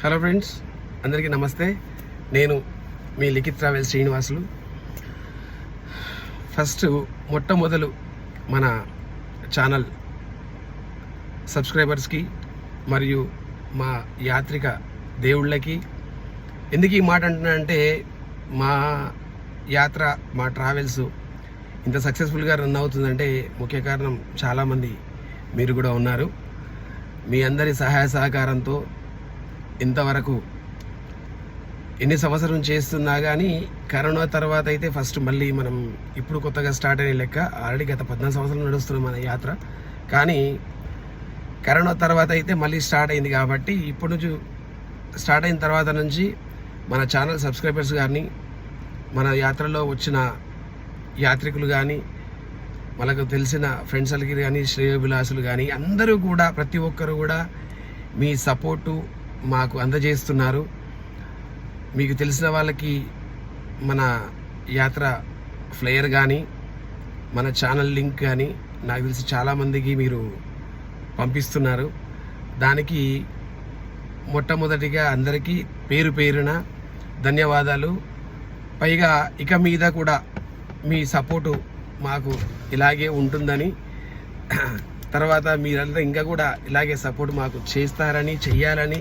Hello friends, అందరికీ నమస్తే. నేను మీ లిఖిత్ ట్రావెల్స్ శ్రీనివాసులు. మొట్టమొదలు మన ఛానల్ సబ్స్క్రైబర్స్కి మరియు మా యాత్రిక దేవుళ్ళకి ఎందుకు ఈ మాట అంటున్నానంటే, మా యాత్ర మా ట్రావెల్స్ ఇంత సక్సెస్ఫుల్గా రన్ అవుతుందంటే ముఖ్య కారణం చాలామంది మీరు కూడా ఉన్నారు. మీ అందరి సహాయ సహకారంతో ఇంతవరకు ఎన్ని సంవత్సరం చేస్తున్నా కానీ కరోనా తర్వాత అయితే ఫస్ట్ మళ్ళీ మనం ఇప్పుడు కొత్తగా స్టార్ట్ అయిన లెక్క. ఆల్రెడీ గత 14 సంవత్సరాలు నడుస్తుంది మన యాత్ర, కానీ కరోనా తర్వాత అయితే మళ్ళీ స్టార్ట్ అయింది. కాబట్టి ఇప్పుడు నుంచి స్టార్ట్ అయిన తర్వాత నుంచి మన ఛానల్ సబ్స్క్రైబర్స్ కానీ, మన యాత్రలో వచ్చిన యాత్రికులు కానీ, మనకు తెలిసిన ఫ్రెండ్స్లకి కానీ, శ్రేయోభిలాసులు కానీ అందరూ కూడా, ప్రతి ఒక్కరు కూడా మీ సపోర్టు మాకు అందజేస్తున్నారు. మీకు తెలిసిన వాళ్ళకి మన యాత్ర ఫ్లైయర్ కానీ, మన ఛానల్ లింక్ కానీ నాకు తెలిసి చాలామందికి మీరు పంపిస్తున్నారు. దానికి మొట్టమొదటిగా అందరికీ పేరు పేరున ధన్యవాదాలు. పైగా ఇక మీద కూడా మీ సపోర్టు మాకు ఇలాగే ఉంటుందని, తర్వాత మీరంతా ఇంకా కూడా ఇలాగే సపోర్ట్ మాకు చేస్తారని, చెయ్యాలని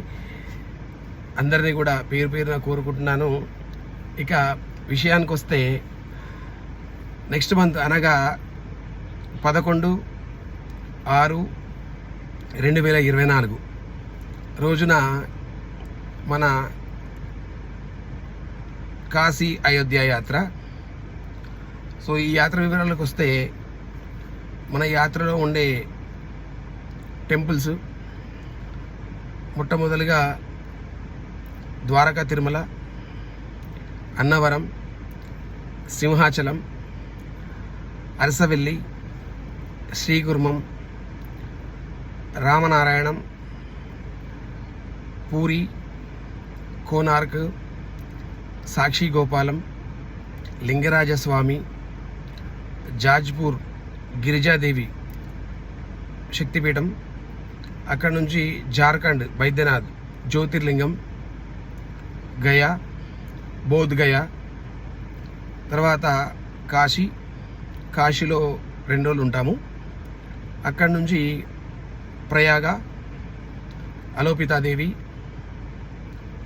అందరినీ కూడా పేరు పేరున కోరుకుంటున్నాను. ఇక విషయానికి వస్తే, నెక్స్ట్ మంత్ అనగా 11/6/2024 రోజున మన కాశీ అయోధ్య యాత్ర. సో ఈ యాత్ర వివరాలకు వస్తే, మన యాత్రలో ఉండే టెంపుల్స్ మొట్టమొదలుగా ద్వారకా తిరుమల, అన్నవరం, సింహాచలం, అరసవెల్లి, శ్రీగుర్మం, రామనారాయణం, పూరి, కోనార్క్, సాక్షి గోపాలం, లింగరాజస్వామి, జాజ్పూర్ గిరిజాదేవి శక్తిపీఠం, అక్కడ నుంచి జార్ఖండ్ బైద్యనాథ్ జ్యోతిర్లింగం, గయా, బోధ్ గయా, తర్వాత కాశీలో 2 రోజులు ఉంటాము. అక్కడి నుంచి ప్రయాగ, అలోపితాదేవి,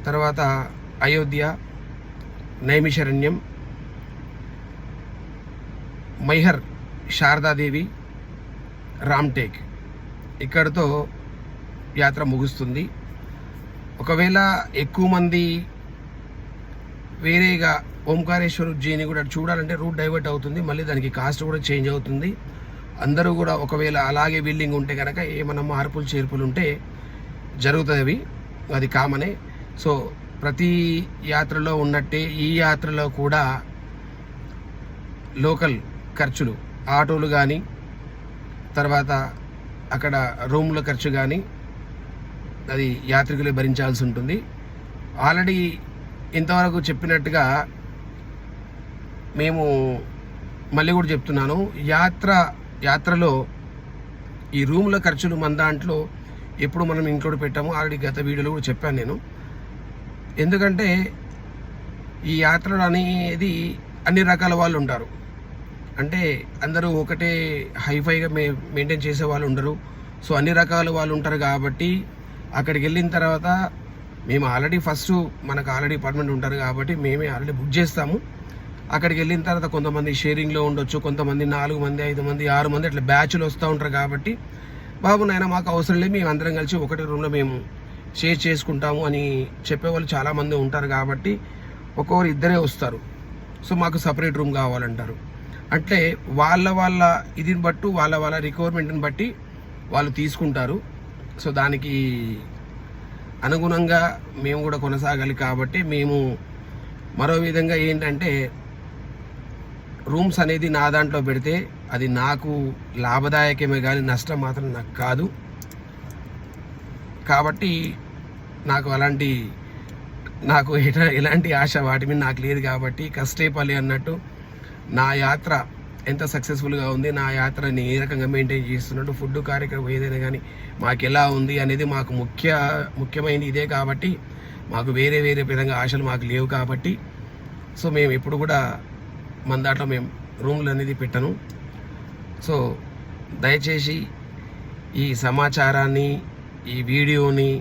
తర్వాత అయోధ్య, నైమిషరణ్యం, మైహర్ శారదాదేవి, రామ్టేక్. ఇక్కడితో యాత్ర ముగుస్తుంది. ఒకవేళ ఎక్కువ మంది వేరేగా ఓంకారేశ్వర ఉజ్జయిని కూడా చూడాలంటే రూట్ డైవర్ట్ అవుతుంది, మళ్ళీ దానికి కాస్ట్ కూడా చేంజ్ అవుతుంది. అందరూ కూడా ఒకవేళ అలాగే బిల్డింగ్ ఉంటే కనుక ఏమైనా మార్పులు చేర్పులు ఉంటే జరుగుతుంది, అది కామనే. సో ప్రతి యాత్రలో ఉన్నట్టే ఈ యాత్రలో కూడా లోకల్ ఖర్చులు, ఆటోలు కానీ, తర్వాత అక్కడ రూముల ఖర్చు కానీ అది యాత్రికులే భరించాల్సి ఉంటుంది. ఆల్రెడీ ఇంతవరకు చెప్పినట్టుగా మేము మళ్ళీ కూడా చెప్తున్నాను, యాత్రలో ఈ రూముల ఖర్చులు మన దాంట్లో ఎప్పుడు మనం ఇంక్లూడ్ పెట్టాము. ఆల్రెడీ గత వీడియోలో కూడా చెప్పాను నేను. ఎందుకంటే ఈ యాత్రలు అనేది అన్ని రకాల వాళ్ళు ఉంటారు. అంటే అందరూ ఒకటే హైఫైగా మెయింటైన్ చేసే వాళ్ళు ఉండరు. సో అన్ని రకాల వాళ్ళు ఉంటారు. కాబట్టి అక్కడికి వెళ్ళిన తర్వాత మేము ఆల్రెడీ మనకు ఆల్రెడీ అపార్ట్మెంట్ ఉంటారు కాబట్టి మేమే ఆల్రెడీ బుక్ చేస్తాము. అక్కడికి వెళ్ళిన తర్వాత కొంతమంది షేరింగ్లో ఉండొచ్చు, కొంతమంది 4 మంది, 5 మంది, 6 మంది అట్లా బ్యాచ్లు వస్తూ ఉంటారు. కాబట్టి బాబు నాయన మాకు అవసరం లేదు, మేము అందరం కలిసి ఒకటే రూమ్లో మేము షేర్ చేసుకుంటాము అని చెప్పేవాళ్ళు చాలామంది ఉంటారు. కాబట్టి ఒక్కొక్కరు ఇద్దరే వస్తారు. సో మాకు సపరేట్ రూమ్ కావాలంటారు. అంటే వాళ్ళ ఇదిని బట్టు వాళ్ళ రిక్వైర్మెంట్ని బట్టి వాళ్ళు తీసుకుంటారు. సో దానికి అనుగుణంగా మేము కూడా కొనసాగాలి. కాబట్టి మేము మరో విధంగా ఏంటంటే, రూమ్స్ అనేది నా దాంట్లో పెడితే అది నాకు లాభదాయకమే కానీ నష్టం మాత్రం నాకు కాదు. కాబట్టి నాకు ఎలాంటి ఆశ వాటి మీద నాకు లేదు. కాబట్టి కష్టేపల్లి అన్నట్టు నా యాత్ర ఎంత సక్సెస్ఫుల్గా ఉంది, నా యాత్రని ఏ రకంగా మెయింటైన్ చేస్తున్నట్టు, ఫుడ్ కార్యక్రమం ఏదైనా కానీ మాకు ఎలా ఉంది అనేది మాకు ముఖ్యమైనది ఇదే. కాబట్టి మాకు వేరే విధంగా ఆశలు మాకు లేవు కాబట్టి సో మేము ఎప్పుడు కూడా మన దాంట్లో మేము రూమ్లు అనేది పెట్టను. సో దయచేసి ఈ సమాచారాన్ని, ఈ వీడియోని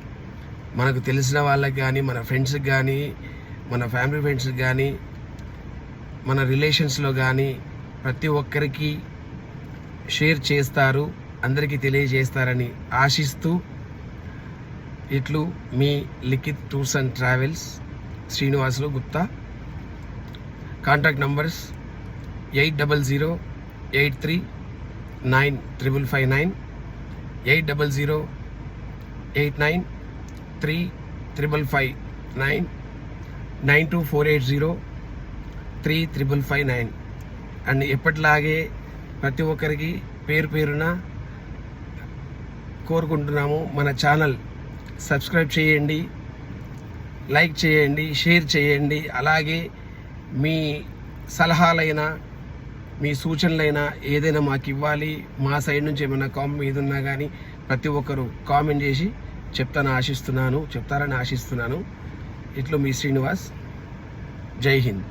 మనకు తెలిసిన వాళ్ళకి కానీ, మన ఫ్రెండ్స్కి కానీ, మన ఫ్యామిలీ ఫ్రెండ్స్కి కానీ, మన రిలేషన్స్లో కానీ ప్రతి ఒక్కరికి షేర్ చేస్తారు, అందరికీ తెలియజేస్తారని ఆశిస్తూ ఇట్లు మీ Likhith tours and travels, Srinivasulu Gupta. Contact numbers 8008395559, 8008935559, 9248035559. And ఎప్పటిలాగే ప్రతి ఒక్కరికి పేరున కోరుకుంటున్నాము, మన ఛానల్ సబ్స్క్రైబ్ చేయండి, లైక్ చేయండి, షేర్ చేయండి. అలాగే మీ సలహాలైనా, మీ సూచనలైనా ఏదైనా మాకు ఇవ్వాలి, మా సైడ్ నుంచి ఏమైనా కామెంట్ మీద ఉన్నా కానీ ప్రతి ఒక్కరు కామెంట్ చేసి చెప్తారని ఆశిస్తున్నాను. ఇట్లు మీ శ్రీనివాస్. జై హింద్.